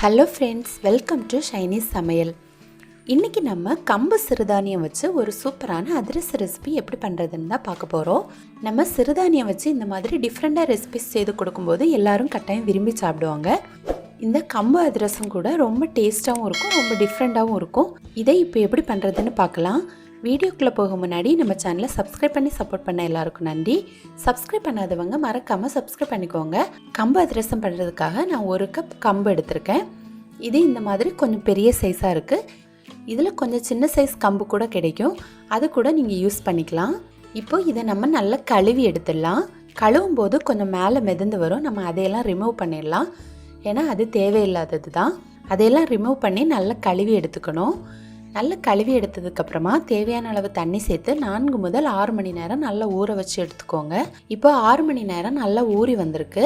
Hello friends, welcome to ஷைனிஸ் சமையல். இன்றைக்கி நம்ம கம்பு சிறுதானியம் வச்சு ஒரு சூப்பரான அதிரச ரெசிபி எப்படி பண்ணுறதுன்னு தான் பார்க்க போகிறோம். நம்ம சிறுதானியம் வச்சு இந்த மாதிரி டிஃப்ரெண்ட்டாக ரெசிபிஸ் செய்து கொடுக்கும்போது எல்லோரும் கட்டாயம் விரும்பி சாப்பிடுவாங்க. இந்த கம்பு அதிரசம் கூட ரொம்ப டேஸ்ட்டாகவும் இருக்கும், ரொம்ப டிஃப்ரெண்ட்டாகவும் இருக்கும். இதை இப்போ எப்படி பண்ணுறதுன்னு பார்க்கலாம். வீடியோக்குள்ளே போக முன்னாடி நம்ம சேனலை சப்ஸ்கிரைப் பண்ணி சப்போர்ட் பண்ண எல்லாருக்கும் நன்றி. சப்ஸ்கிரைப் பண்ணாதவங்க மறக்காமல் சப்ஸ்கிரைப் பண்ணிக்கோங்க. கம்பு அதிரசம் பண்ணுறதுக்காக நான் 1 கப் கம்பு எடுத்திருக்கேன். இது இந்த மாதிரி கொஞ்சம் பெரிய சைஸாக இருக்குது. இதில் கொஞ்சம் சின்ன சைஸ் கம்பு கூட கிடைக்கும், அது கூட நீங்கள் யூஸ் பண்ணிக்கலாம். இப்போ இதை நம்ம நல்லா கழுவி எடுத்துடலாம். கழுவும் போது கொஞ்சம் மேலே மிதந்து வரும், நம்ம அதையெல்லாம் ரிமூவ் பண்ணிடலாம். ஏன்னா அது தேவையில்லாதது தான். அதையெல்லாம் ரிமூவ் பண்ணி நல்லா கழுவி எடுத்துக்கணும். நல்லா கழுவி எடுத்ததுக்கப்புறமா தேவையான அளவு தண்ணி சேர்த்து 4 முதல் 6 மணி நேரம் நல்லா ஊற வச்சு எடுத்துக்கோங்க. இப்போ 6 மணி நேரம் நல்லா ஊறி வந்திருக்கு.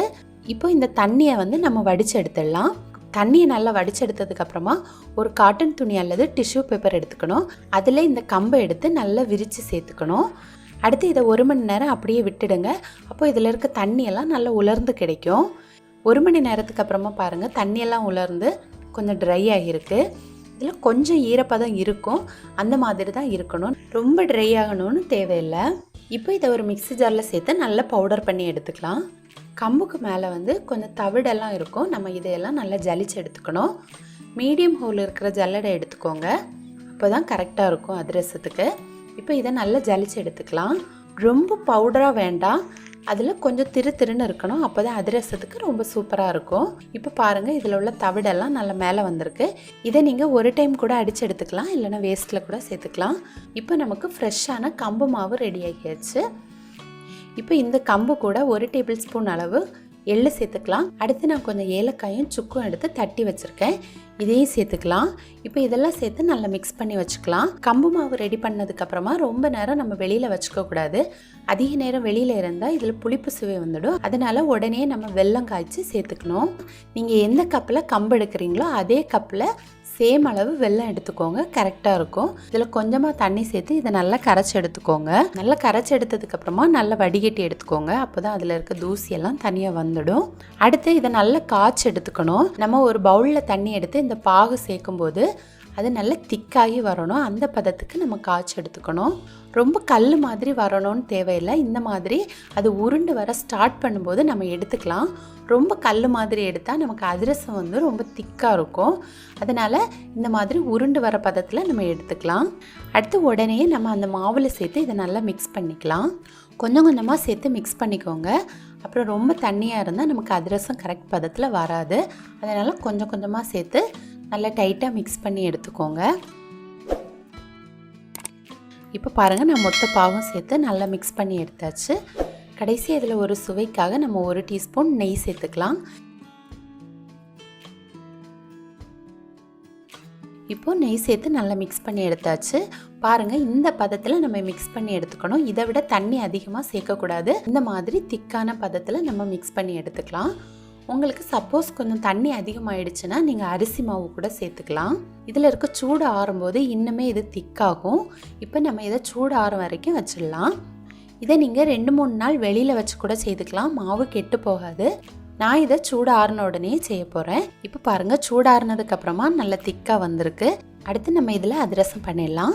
இப்போ இந்த தண்ணியை நம்ம வடித்து எடுத்துடலாம். தண்ணியை நல்லா வடித்து எடுத்ததுக்கப்புறமா ஒரு காட்டன் துணி அல்லது டிஷ்யூ பேப்பர் எடுத்துக்கணும். அதில் இந்த கம்பை எடுத்து நல்லா விரித்து சேர்த்துக்கணும். அடுத்து இதை 1 மணி நேரம் அப்படியே விட்டுடுங்க. அப்போ இதில் இருக்க தண்ணியெல்லாம் நல்லா உலர்ந்து கிடைக்கும். 1 மணி நேரத்துக்கு அப்புறமா பாருங்கள், தண்ணியெல்லாம் உலர்ந்து கொஞ்சம் ட்ரை ஆகியிருக்கு. இதில் கொஞ்சம் ஈரப்பதம் இருக்கும், அந்த மாதிரி தான் இருக்கணும். ரொம்ப ட்ரை ஆகணும்னு தேவையில்லை. இப்போ இதை ஒரு மிக்ஸி ஜாரில் சேர்த்து நல்லா பவுடர் பண்ணி எடுத்துக்கலாம். கம்புக்கு மேலே கொஞ்சம் தவிடெல்லாம் இருக்கும், நம்ம இதையெல்லாம் நல்லா ஜலிச்சு எடுத்துக்கணும். மீடியம் ஹோல் இருக்கிற ஜல்லடை எடுத்துக்கோங்க, அப்போ தான் கரெக்டாக இருக்கும் அதிரசத்துக்கு. இப்போ இதை நல்லா ஜலிச்சு எடுத்துக்கலாம். ரொம்ப பவுடராக வேண்டாம், அதில் கொஞ்சம் திருன்னு இருக்கணும், அப்போ தான் அதிரசத்துக்கு ரொம்ப சூப்பராக இருக்கும். இப்போ பாருங்கள், இதில் உள்ள தவிடெல்லாம் நல்லா மேலே வந்திருக்கு. இதை நீங்கள் ஒரு டைம் கூட அடித்து எடுத்துக்கலாம், இல்லைனா வேஸ்ட்டில் கூட சேர்த்துக்கலாம். இப்போ நமக்கு ஃப்ரெஷ்ஷான கம்பு மாவு ரெடி ஆகியாச்சு. இப்போ இந்த கம்பு கூட 1 டேபிள் ஸ்பூன் அளவு எள்ளு சேர்த்துக்கலாம். அடுத்து நான் கொஞ்சம் ஏலக்காயும் சுக்கும் எடுத்து தட்டி வச்சுருக்கேன், இதையும் சேர்த்துக்கலாம். இப்போ இதெல்லாம் சேர்த்து நல்லா மிக்ஸ் பண்ணி வச்சுக்கலாம். கம்பு மாவு ரெடி பண்ணதுக்கப்புறமா ரொம்ப நேரம் நம்ம வெளியில் வச்சுக்கக்கூடாது. அதிக நேரம் வெளியில் இருந்தால் இதில் புளிப்பு சுவை வந்துடும். அதனால் உடனே நம்ம வெல்லம் காய்ச்சி சேர்த்துக்கணும். நீங்கள் எந்த கப்பில் கம்பு எடுக்கிறீங்களோ அதே கப்பில் சேம் அளவு வெல்லம் எடுத்துக்கோங்க, கரெக்டாக இருக்கும். இதில் கொஞ்சமாக தண்ணி சேர்த்து இதை நல்லா கரைச்சி எடுத்துக்கோங்க. நல்லா கரைச்சி எடுத்ததுக்கப்புறமா நல்லா வடிகட்டி எடுத்துக்கோங்க, அப்போ தான் அதில் இருக்க தூசியெல்லாம் தனியாக வந்துடும். அடுத்து இதை நல்லா காய்ச்சி எடுத்துக்கணும். நம்ம ஒரு பவுலில் தண்ணி எடுத்து இந்த பாகு சேர்க்கும்போது அது நல்லா திக்காகி வரணும், அந்த பதத்துக்கு நம்ம காய்ச்சி எடுத்துக்கணும். ரொம்ப கல் மாதிரி வரணும்னு தேவையில்லை. இந்த மாதிரி அது உருண்டு வர ஸ்டார்ட் பண்ணும்போது நம்ம எடுத்துக்கலாம். ரொம்ப கல் மாதிரி எடுத்தால் நமக்கு அதிரசம் ரொம்ப திக்காக இருக்கும். அதனால் இந்த மாதிரி உருண்டு வர பதத்தில் நம்ம எடுத்துக்கலாம். அடுத்து உடனே நம்ம அந்த மாவில் சேர்த்து இதை நல்லா மிக்ஸ் பண்ணிக்கலாம். கொஞ்சம் கொஞ்சமாக சேர்த்து மிக்ஸ் பண்ணிக்கோங்க. அப்புறம் ரொம்ப தண்ணியாக இருந்தால் நமக்கு அதிரசம் கரெக்ட் பதத்தில் வராது. அதனால் கொஞ்சம் கொஞ்சமாக சேர்த்து நல்லா டைட்டாக மிக்ஸ் பண்ணி எடுத்துக்கோங்க. இப்போ பாருங்கள், நான் மொத்த பாகும் சேர்த்து நல்லா மிக்ஸ் பண்ணி எடுத்தாச்சு. கடைசி இதில் ஒரு சுவைக்காக நம்ம 1 டீஸ்பூன் நெய் சேர்த்துக்கலாம். இப்போ நெய் சேர்த்து நல்லா மிக்ஸ் பண்ணி எடுத்தாச்சு. பாருங்கள், இந்த பதத்தில் நம்ம மிக்ஸ் பண்ணி எடுத்துக்கணும். இதை விட தண்ணி அதிகமாக சேர்க்கக்கூடாது. இந்த மாதிரி திக்கான பதத்தில் நம்ம மிக்ஸ் பண்ணி எடுத்துக்கலாம். உங்களுக்கு சப்போஸ் கொஞ்சம் தண்ணி அதிகமாகிடுச்சுன்னா நீங்கள் அரிசி மாவு கூட சேர்த்துக்கலாம். இதில் இருக்க சூடு ஆறும்போது இன்னுமே இது திக்காகும். இப்போ நம்ம இதை சூடு ஆறும் வரைக்கும் வச்சிடலாம். இதை நீங்கள் 2-3 நாள் வெளியில் வச்சு கூட செய்துக்கலாம், மாவு கெட்டு போகாது. நான் இதை சூடு ஆறின உடனே செய்ய போகிறேன். இப்போ பாருங்கள், சூடு ஆறுனதுக்கப்புறமா நல்லா திக்காக வந்திருக்கு. அடுத்து நம்ம இதில் அதிரசம் பண்ணிடலாம்.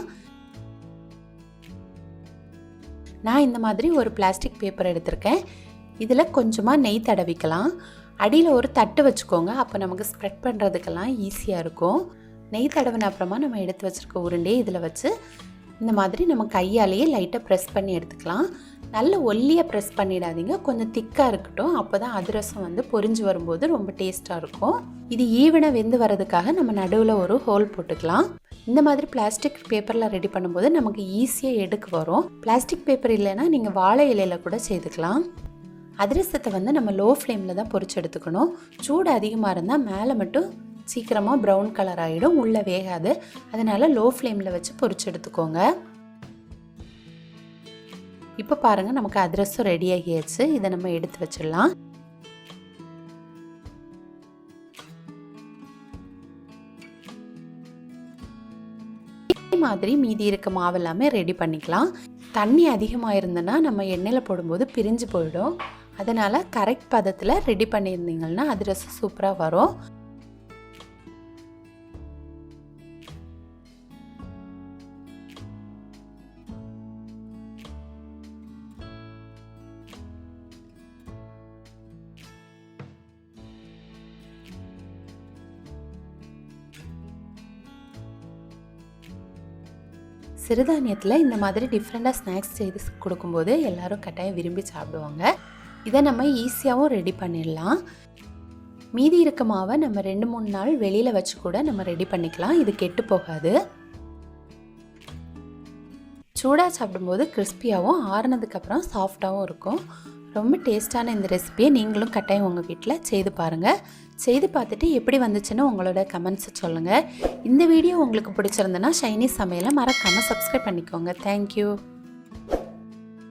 நான் இந்த மாதிரி ஒரு பிளாஸ்டிக் பேப்பர் எடுத்திருக்கேன். இதில் கொஞ்சமாக நெய் தடவிக்கலாம். அடியில் ஒரு தட்டு வச்சுக்கோங்க, அப்போ நமக்கு ஸ்ப்ரெட் பண்ணுறதுக்கெல்லாம் ஈஸியாக இருக்கும். நெய் தடவின அப்புறமா நம்ம எடுத்து வச்சுருக்க உருண்டையை இதில் வச்சு இந்த மாதிரி நம்ம கையாலேயே லைட்டாக ப்ரெஸ் பண்ணி எடுத்துக்கலாம். நல்ல ஒல்லியாக ப்ரெஸ் பண்ணிடாதீங்க, கொஞ்சம் திக்காக இருக்கட்டும். அப்போ தான் அதிரசம் பொரிஞ்சு வரும்போது ரொம்ப டேஸ்ட்டாக இருக்கும். இது ஈவனாக வெந்து வரதுக்காக நம்ம நடுவில் ஒரு ஹோல் போட்டுக்கலாம். இந்த மாதிரி பிளாஸ்டிக் பேப்பரில் ரெடி பண்ணும்போது நமக்கு ஈஸியாக எடுக்க வரும். பிளாஸ்டிக் பேப்பர் இல்லைன்னா நீங்கள் வாழை இலையில் கூட செய்துக்கலாம். அதிரசத்தை நம்ம லோ ஃப்ளேமில் தான் பொரிச்சு எடுத்துக்கணும். சூடு அதிகமாக இருந்தால் மேலே மட்டும் சீக்கிரமாக ப்ரௌன் கலர் ஆகிடும், உள்ளே வேகாது. அதனால் லோ ஃப்ளேமில் வச்சு பொரிச்சு எடுத்துக்கோங்க. இப்போ பாருங்கள், நமக்கு அதிரசம் ரெடி ஆகியாச்சு. இதை நம்ம எடுத்து வச்சிடலாம். இதே மாதிரி மீதி இருக்க மாவு எல்லாமே ரெடி பண்ணிக்கலாம். தண்ணி அதிகமாக இருந்ததுன்னா நம்ம எண்ணெயில் போடும்போது பிரிஞ்சு போயிடும். அதனால் கரெக்ட் பதத்தில் ரெடி பண்ணியிருந்தீங்கன்னா அதிரசம் சூப்பராக வரும். சிறுதானியத்தில் இந்த மாதிரி டிஃப்ரெண்ட்டாக ஸ்நாக்ஸ் செய்து கொடுக்கும்போது எல்லோரும் கட்டாயம் விரும்பி சாப்பிடுவாங்க. இதை நம்ம ஈஸியாகவும் ரெடி பண்ணிடலாம். மீதி இருக்க மாவை நம்ம 2-3 நாள் வெளியில் வச்சு கூட நம்ம ரெடி பண்ணிக்கலாம். இது கெட்டு போகாது. சூடாக சாப்பிடும்போது கிறிஸ்பியாகவும் ஆறுனதுக்கப்புறம் சாஃப்டாகவும் இருக்கும். ரொம்ப டேஸ்ட்டான இந்த ரெசிபியை நீங்களும் கட்டாயம் உங்கள் வீட்டில் செய்து பாருங்கள். செய்து பார்த்துட்டு எப்படி வந்துச்சுன்னு உங்களோட கமெண்ட்ஸை சொல்லுங்கள். இந்த வீடியோ உங்களுக்கு பிடிச்சிருந்தனா ஷைனீஸ் சமையலை மறக்காமல் சப்ஸ்கிரைப் பண்ணிக்கோங்க. தேங்க்யூ.